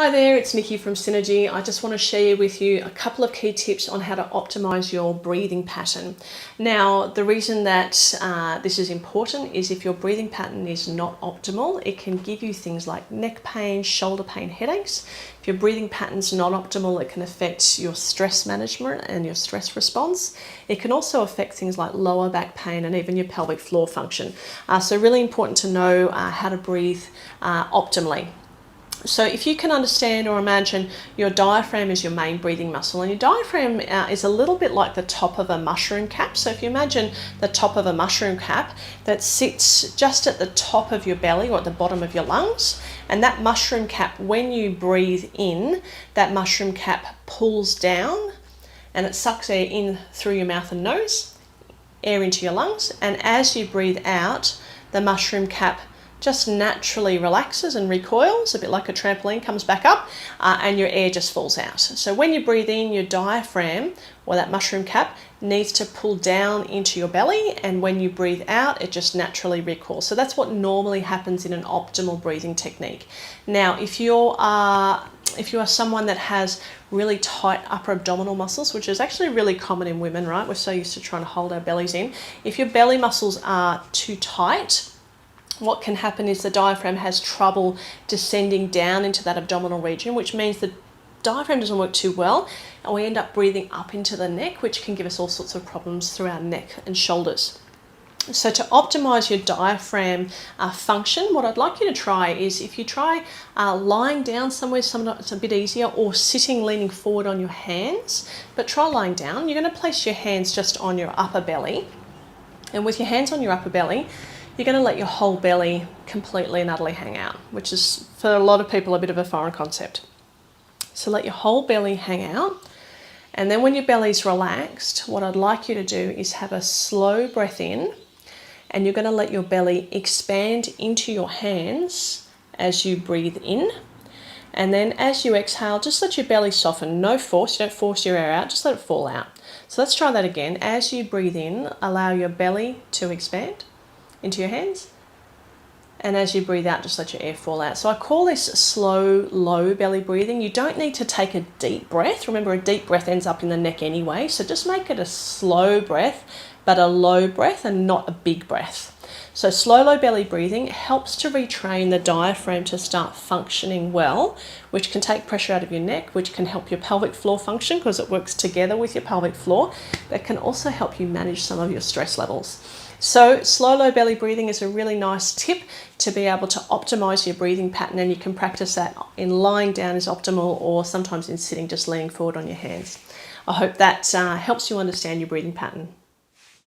Hi there, it's Nikki from Synergy. I just want to share with you a couple of key tips on how to optimize your breathing pattern. Now, the reason that this is important is if your breathing pattern is not optimal, it can give you things like neck pain, shoulder pain, headaches. If your breathing pattern's not optimal, it can affect your stress management and your stress response. It can also affect things like lower back pain and even your pelvic floor function. So really important to know how to breathe optimally. So if you can understand or imagine your diaphragm is your main breathing muscle, and your diaphragm is a little bit like the top of a mushroom cap. So if you imagine the top of a mushroom cap that sits just at the top of your belly or at the bottom of your lungs, and that mushroom cap, when you breathe in, that mushroom cap pulls down and it sucks air in through your mouth and nose, air into your lungs, and as you breathe out, the mushroom cap just naturally relaxes and recoils, a bit like a trampoline, comes back up, and your air just falls out. So when you breathe in, your diaphragm, or that mushroom cap, needs to pull down into your belly, and when you breathe out, it just naturally recoils. So that's what normally happens in an optimal breathing technique. Now, if you are someone that has really tight upper abdominal muscles, which is actually really common in women, right? We're so used to trying to hold our bellies in. If your belly muscles are too tight, what can happen is the diaphragm has trouble descending down into that abdominal region, which means the diaphragm doesn't work too well, and we end up breathing up into the neck, which can give us all sorts of problems through our neck and shoulders. So to optimize your diaphragm function, what I'd like you to try is, if you try lying down somewhere, it's a bit easier, or sitting leaning forward on your hands, but try lying down. You're going to place your hands just on your upper belly, and with your hands on your upper belly, you're going to let your whole belly completely and utterly hang out, which is for a lot of people a bit of a foreign concept. So let your whole belly hang out, and then when your belly's relaxed, what I'd like you to do is have a slow breath in, and you're going to let your belly expand into your hands as you breathe in, and then as you exhale, just let your belly soften. No force, you don't force your air out, just let it fall out. So let's try that again. As you breathe in, allow your belly to expand into your hands, and as you breathe out, just let your air fall out. So I call this slow, low belly breathing. You don't need to take a deep breath. Remember, a deep breath ends up in the neck anyway, so just make it a slow breath, but a low breath and not a big breath. So slow, low belly breathing helps to retrain the diaphragm to start functioning well, which can take pressure out of your neck, which can help your pelvic floor function because it works together with your pelvic floor, but can also help you manage some of your stress levels. So slow, low belly breathing is a really nice tip to be able to optimize your breathing pattern, and you can practice that in lying down is optimal, or sometimes in sitting, just leaning forward on your hands. I hope that helps you understand your breathing pattern.